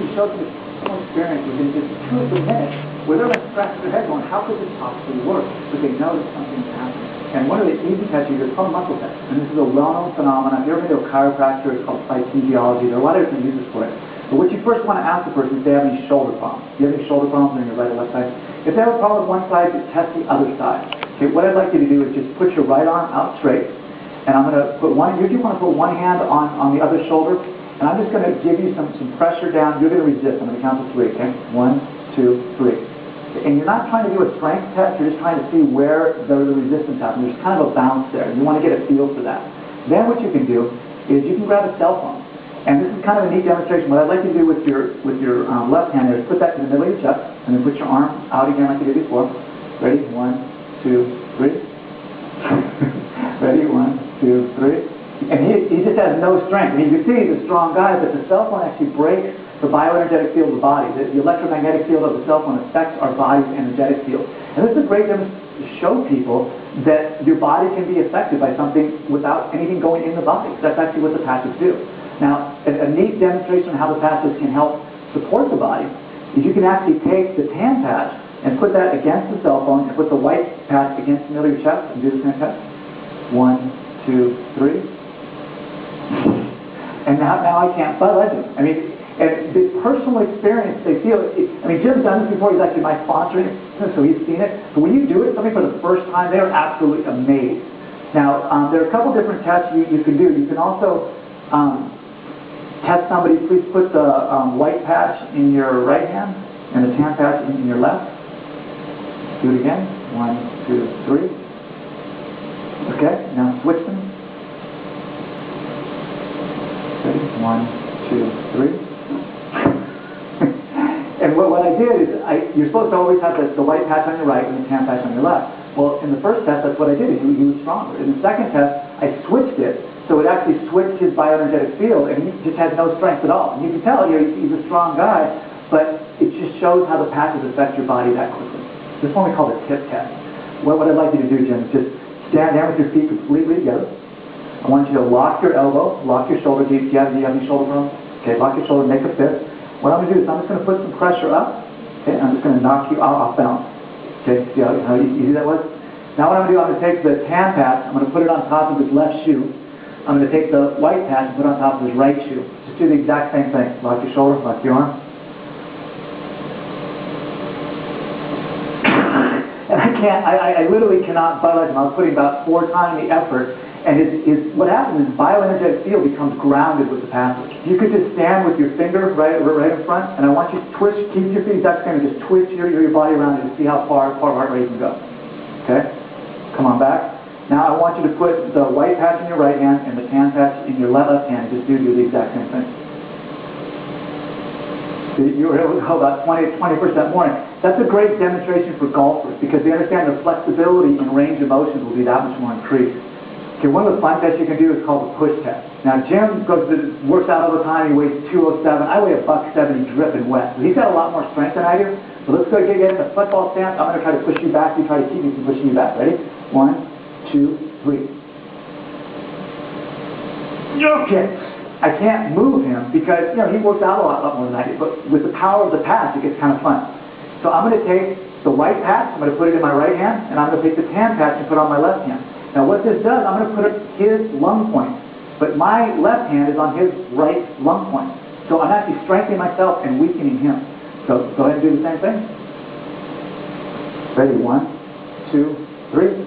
can show them some experience within just 2 or 3 minutes where they're going to scratch their head going, how could this possibly work? But they know that something's happening. And one of the easy tests is called muscle test. And this is a well-known phenomenon. If you're ever been to a chiropractor, it's called psychogeology. There are a lot of different uses for it. But what you first want to ask the person is if they have any shoulder problems. Do you have any shoulder problems on your right or left side? If they have a problem with one side, you test the other side. Okay, what I'd like you to do is just put your right arm out straight. And I'm going to put you want to put one hand on the other shoulder. And I'm just going to give you some pressure down. You're going to resist. I'm going to count to 3, okay? 1, 2, 3. And you're not trying to do a strength test. You're just trying to see where the resistance happens. There's kind of a bounce there. You want to get a feel for that. Then what you can do is you can grab a cell phone. And this is kind of a neat demonstration. What I'd like you to do with your left hand is put that in the middle of your chest, and then put your arm out again like you did before. Ready? 1, 2, 3. Ready? 1, 2, 3. And he just has no strength. And you can see he's a strong guy, but the cell phone actually breaks the bioenergetic field of the body. The electromagnetic field of the cell phone affects our body's energetic field. And this is a great demonstration to show people that your body can be affected by something without anything going in the body. That's actually what the patches do. Now, a neat demonstration of how the patches can help support the body is you can actually take the tan patch and put that against the cell phone and put the white patch against the middle of your chest and do the same test. 1, 2, 3. And now I can't budge him. I mean, and the personal experience they feel, Jim's done this before. He's actually my sponsor, so he's seen it. But when you do it, something for the first time, they're absolutely amazed. Now, there are a couple different tests you can do. You can also test somebody. Please put the white patch in your right hand and the tan patch in your left. Do it again. 1, 2, 3. Okay, now switch them. 1, 2, 3. And what I did is, you're supposed to always have the white patch on your right and the tan patch on your left. Well, in the first test, that's what I did. He was stronger. In the second test, I switched it, so it actually switched his bioenergetic field, and he just had no strength at all. And you can tell he's a strong guy, but it just shows how the patches affect your body that quickly. This one we call the tip test. What I'd like you to do, Jim, is just stand down with your feet completely together. I want you to lock your elbow, lock your shoulder. Do you have any shoulder problems? Okay, lock your shoulder, make a fist. What I'm going to do is I'm just going to put some pressure up. Okay, I'm just going to knock you off balance. Okay, see how easy that was? Now what I'm going to do, I'm going to take the tan patch, I'm going to put it on top of his left shoe. I'm going to take the white patch and put it on top of his right shoe. Just do the exact same thing. Lock your shoulder, lock your arm. And I literally cannot budge him. I was putting about 4 times the effort. And what happens is bioenergetic field becomes grounded with the passage. You could just stand with your finger right in front, and I want you to twist, keep your feet exact same, and just twist your body around and see how far heart rate can go. Okay? Come on back. Now I want you to put the white patch in your right hand and the tan patch in your left hand and just do the exact same thing. So you were able to go about 20% more. That's a great demonstration for golfers because they understand the flexibility and range of motions will be that much more increased. Okay, one of the fun tests you can do is called the push test. Now, Jim works out all the time. He weighs 207. I weigh $170 dripping wet. So he's got a lot more strength than I do. So let's go get in the football stance. I'm going to try to push you back. You try to keep me from pushing you back. Ready? 1, 2, 3. Okay. I can't move him because, he works out a lot more than I do. But with the power of the patch, it gets kind of fun. So I'm going to take the white patch. I'm going to put it in my right hand. And I'm going to take the tan patch and put it on my left hand. Now what this does, I'm going to put it his lung point, but my left hand is on his right lung point. So I'm actually strengthening myself and weakening him. So go ahead and do the same thing. Ready? 1, 2, 3.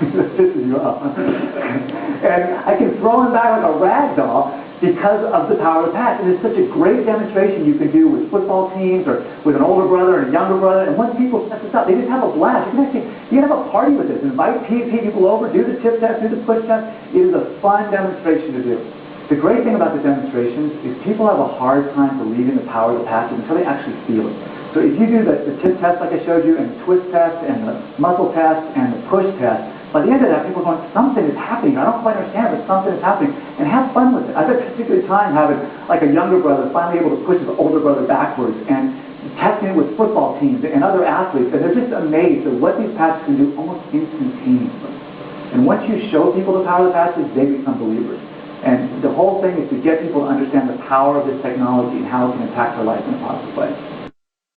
This pisses you off. And I can throw him back like a rag doll because of the power of the patch. And it's such a great demonstration you can do with football teams or with an older brother and a younger brother. And once people set this up, they just have a blast. You can have a party with this. Invite people over, do the tip test, do the push test. It is a fun demonstration to do. The great thing about the demonstrations is people have a hard time believing the power of the patches until they actually feel it. So if you do the tip test like I showed you, and the twist test, and the muscle test, and the push test, by the end of that, people are going, something is happening. I don't quite understand, but something is happening. And have fun with it. I've had a particular time having, like a younger brother, finally able to push his older brother backwards, and testing it with football teams and other athletes. And they're just amazed at what these patches can do almost instantaneously. And once you show people the power of the patches, they become believers. And the whole thing is to get people to understand the power of this technology and how it can impact their life in a positive way.